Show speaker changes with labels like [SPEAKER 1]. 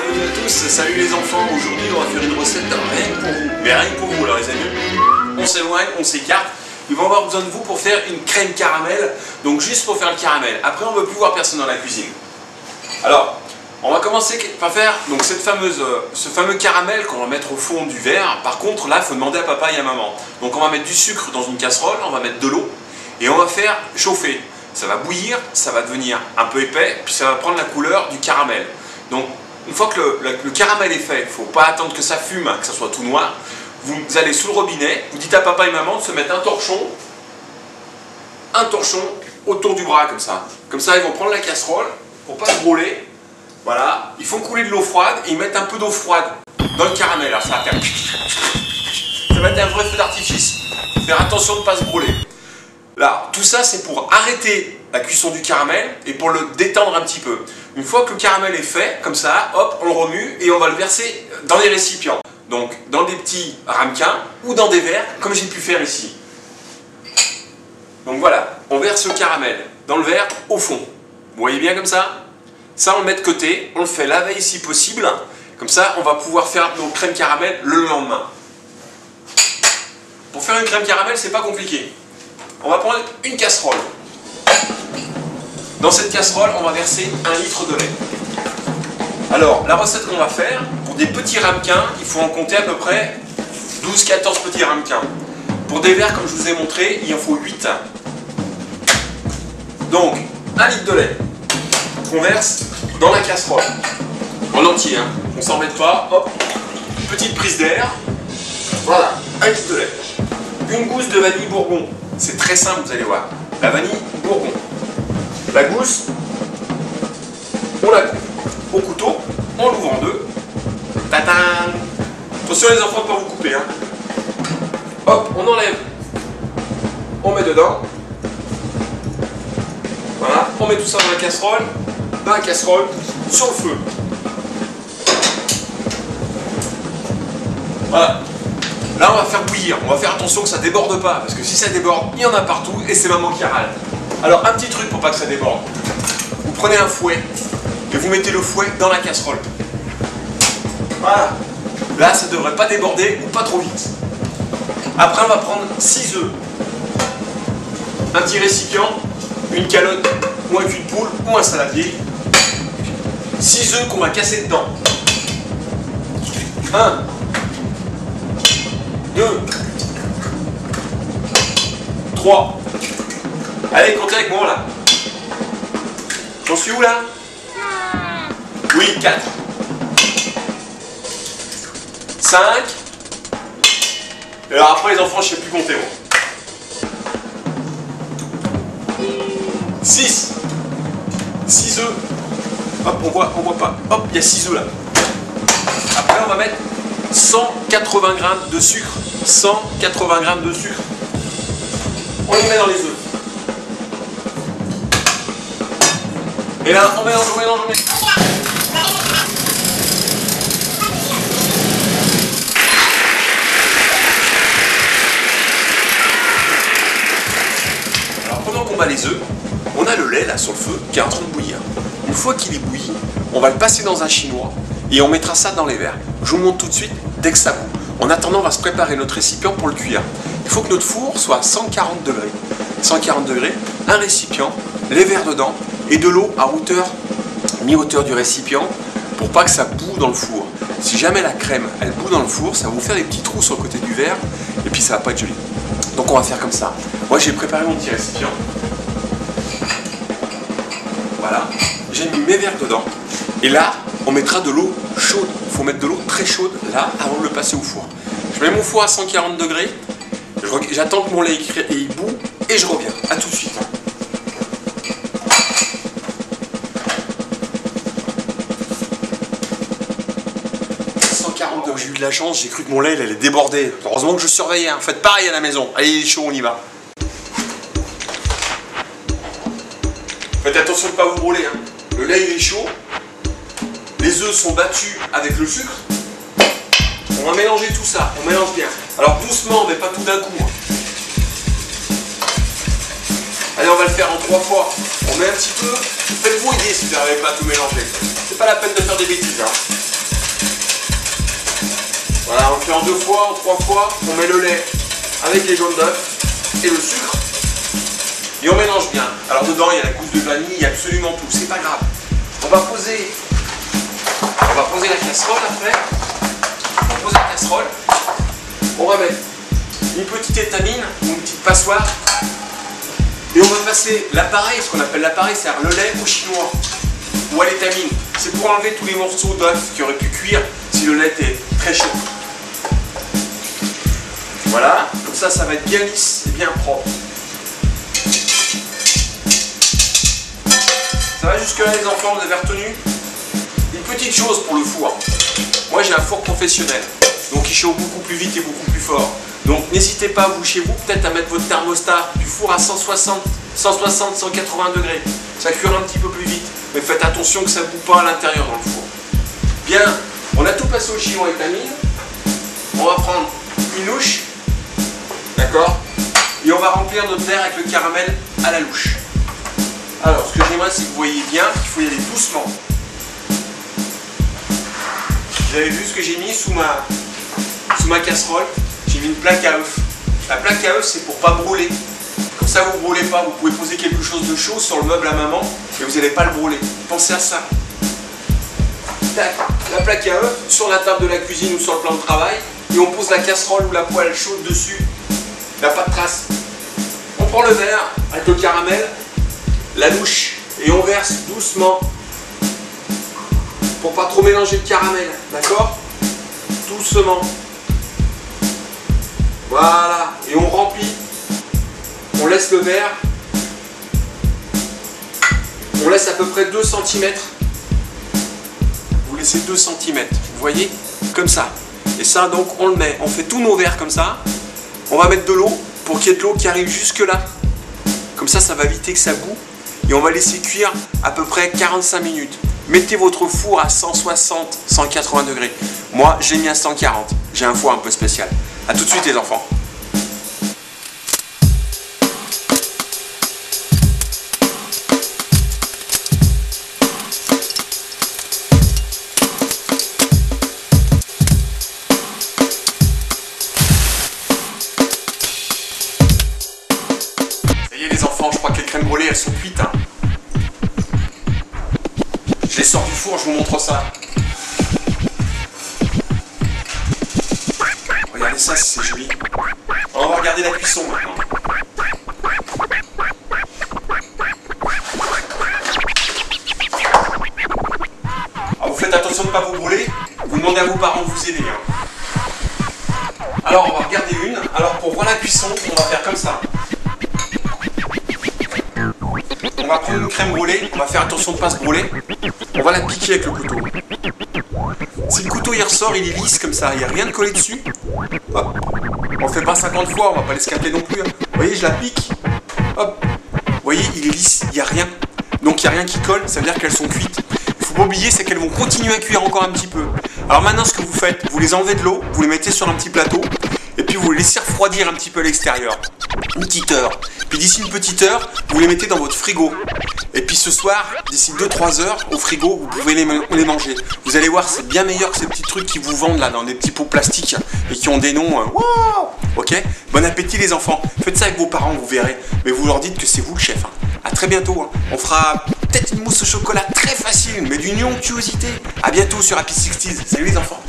[SPEAKER 1] bienvenue à tous, salut les enfants, aujourd'hui on va faire une recette rien que pour vous, mais rien que pour vous alors les amis, on s'éloigne, on s'écarte, ils vont avoir besoin de vous pour faire une crème caramel, donc juste pour faire le caramel, après on ne veut plus voir personne dans la cuisine. Alors, on va commencer par faire donc ce fameux caramel qu'on va mettre au fond du verre, par contre là il faut demander à papa et à maman. Donc on va mettre du sucre dans une casserole, on va mettre de l'eau et on va faire chauffer. Ça va bouillir, ça va devenir un peu épais, puis ça va prendre la couleur du caramel. Donc, une fois que le caramel est fait, il ne faut pas attendre que ça fume, que ça soit tout noir. Vous allez sous le robinet, vous dites à papa et maman de se mettre un torchon autour du bras, comme ça. Comme ça, ils vont prendre la casserole pour ne pas se brûler. Voilà, ils font couler de l'eau froide et ils mettent un peu d'eau froide dans le caramel. Alors, ça va faire... Ça va être un vrai feu d'artifice. Faire attention de ne pas se brûler. Là, tout ça, c'est pour arrêter la cuisson du caramel et pour le détendre un petit peu. Une fois que le caramel est fait, comme ça, hop, on le remue et on va le verser dans les récipients. Donc, dans des petits ramequins ou dans des verres, comme j'ai pu faire ici. Donc voilà, on verse le caramel dans le verre au fond. Vous voyez bien comme ça? Ça, on le met de côté, on le fait la veille si possible. Comme ça, on va pouvoir faire nos crèmes caramel le lendemain. Pour faire une crème caramel, c'est pas compliqué. On va prendre une casserole. Dans cette casserole, on va verser 1 litre de lait. Alors, la recette qu'on va faire, pour des petits ramequins, il faut en compter à peu près 12-14 petits ramequins. Pour des verres, comme je vous ai montré, il en faut 8. Donc, 1 litre de lait qu'on verse dans la casserole. En entier, hein. On ne s'embête pas. Hop, petite prise d'air. Voilà, 1 litre de lait. Une gousse de vanille Bourgogne. C'est très simple, vous allez voir. La vanille Bourgogne. La gousse, on la coupe au couteau, on l'ouvre en deux. Tadam! Attention les enfants de ne pas vous couper. Hein. Hop, on enlève. On met dedans. Voilà, on met tout ça dans la casserole. Dans la casserole, sur le feu. Voilà. Là, on va faire bouillir. On va faire attention que ça ne déborde pas. Parce que si ça déborde, il y en a partout et c'est maman qui râle. Alors, un petit truc pour pas que ça déborde. Vous prenez un fouet et vous mettez le fouet dans la casserole. Voilà. Là, ça ne devrait pas déborder ou pas trop vite. Après, on va prendre 6 œufs. Un petit récipient, une calotte ou un cul de poule ou un saladier. 6 œufs qu'on va casser dedans. 1, 2, 3. Allez, comptez avec moi là. J'en suis où là? Oui, 4. 5. Et alors après les enfants, je sais plus compter moi. 6. 6 œufs. Hop, on voit pas. Hop, il y a 6 œufs là. Après on va mettre 180 g de sucre. 180 g de sucre. On les met dans les œufs. Et là, on mélange. Alors pendant qu'on bat les œufs, on a le lait là sur le feu qui est en train de bouillir. Une fois qu'il est bouilli, on va le passer dans un chinois et on mettra ça dans les verres. Je vous montre tout de suite dès que ça bout. En attendant, on va se préparer notre récipient pour le cuire. Il faut que notre four soit à 140 degrés. 140 degrés, un récipient, les verres dedans et de l'eau à hauteur, mi-hauteur du récipient pour pas que ça boue dans le four. Si jamais la crème elle bout dans le four, ça va vous faire des petits trous sur le côté du verre et puis ça va pas être joli. Donc on va faire comme ça. Moi j'ai préparé mon petit récipient. Voilà, j'ai mis mes verres dedans et là on mettra de l'eau chaude. Il faut mettre de l'eau très chaude là avant de le passer au four. Je mets mon four à 140 degrés, j'attends que mon lait il bout et je reviens. A tout de suite. J'ai eu de la chance, j'ai cru que mon lait il allait déborder. Heureusement que je surveillais, hein. Faites pareil à la maison. Allez, il est chaud, on y va. Faites attention de ne pas vous brûler. Hein. Le lait il est chaud. Les œufs sont battus avec le sucre. On va mélanger tout ça, on mélange bien. Alors doucement, mais pas tout d'un coup. Hein. Allez, on va le faire en 3 fois. On met un petit peu. Faites-vous aider si vous n'arrivez pas à tout mélanger. C'est pas la peine de faire des bêtises. Hein. Voilà, on le fait en 2 fois, en 3 fois. On met le lait avec les jaunes d'œufs et le sucre. Et on mélange bien. Alors dedans, il y a la gousse de vanille, il y a absolument tout. C'est pas grave. On va poser la casserole après. On pose la casserole. On va mettre une petite étamine ou une petite passoire. Et on va passer l'appareil, ce qu'on appelle l'appareil, c'est-à-dire le lait au chinois ou à l'étamine. C'est pour enlever tous les morceaux d'œuf qui auraient pu cuire si le lait était très chaud. Voilà, comme ça, ça va être bien lisse et bien propre. Ça va jusque là les enfants, vous avez retenu? Une petite chose pour le four. Moi j'ai un four professionnel, donc il chauffe beaucoup plus vite et beaucoup plus fort. Donc n'hésitez pas, vous chez vous, peut-être à mettre votre thermostat du four à 160, 180 degrés. Ça cuire un petit peu plus vite, mais faites attention que ça ne boue pas à l'intérieur dans le four. Bien, on a tout passé au chinois étamine. On va prendre une louche, d'accord? Et on va remplir notre verre avec le caramel à la louche. Alors, ce que j'aimerais, c'est que vous voyez bien qu'il faut y aller doucement. Vous avez vu ce que j'ai mis sous ma casserole? J'ai mis une plaque à œufs. La plaque à œufs, c'est pour pas brûler. Comme ça, vous ne brûlez pas. Vous pouvez poser quelque chose de chaud sur le meuble à maman et vous n'allez pas le brûler. Pensez à ça. Tac, la plaque à œufs sur la table de la cuisine ou sur le plan de travail et on pose la casserole ou la poêle chaude dessus. Il n'y a pas de trace. On prend le verre avec le caramel, la louche et on verse doucement pour pas trop mélanger le caramel, d'accord? Doucement. Voilà, et on remplit, on laisse le verre, on laisse à peu près 2 cm. Vous laissez 2 cm, vous voyez? Comme ça. Et ça, donc, on le met, on fait tous nos verres comme ça. On va mettre de l'eau pour qu'il y ait de l'eau qui arrive jusque là. Comme ça, ça va éviter que ça boue. Et on va laisser cuire à peu près 45 minutes. Mettez votre four à 160, 180 degrés. Moi, j'ai mis à 140. J'ai un four un peu spécial. A tout de suite les enfants. Ça y est les enfants, je crois que les crèmes brûlées, elles sont cuites. Hein. Je les sors du four, je vous montre ça. Regardez ça, c'est joli. On va regarder la cuisson maintenant. Alors, vous faites attention de ne pas vous brûler. Vous demandez à vos parents de vous aider. Hein. Alors on va regarder une. Alors pour voir la cuisson, on va faire comme ça. On va prendre une crème brûlée. On va faire attention de ne pas se brûler. On va la piquer avec le couteau. Si le couteau il ressort, il est lisse comme ça, il n'y a rien de collé dessus. Hop. On ne fait pas 50 fois, on va pas l'escaper non plus. Hein. Vous voyez, je la pique. Hop. Vous voyez, il est lisse, il n'y a rien. Donc il n'y a rien qui colle, ça veut dire qu'elles sont cuites. Il ne faut pas oublier, c'est qu'elles vont continuer à cuire encore un petit peu. Alors maintenant, ce que vous faites, vous les enlevez de l'eau, vous les mettez sur un petit plateau, et puis vous les laissez refroidir un petit peu à l'extérieur. Une petite heure. Puis d'ici une petite heure, vous les mettez dans votre frigo. Et puis ce soir, d'ici 2-3 heures, au frigo, vous pouvez les manger. Vous allez voir, c'est bien meilleur que ces petits trucs qui vous vendent là dans des petits pots plastiques et qui ont des noms. Wow, ok? Bon appétit les enfants. Faites ça avec vos parents, vous verrez. Mais vous leur dites que c'est vous le chef. Hein. À très bientôt. Hein. On fera peut-être une mousse au chocolat très facile, mais d'une onctuosité. À bientôt sur Happy 60s. Salut les enfants.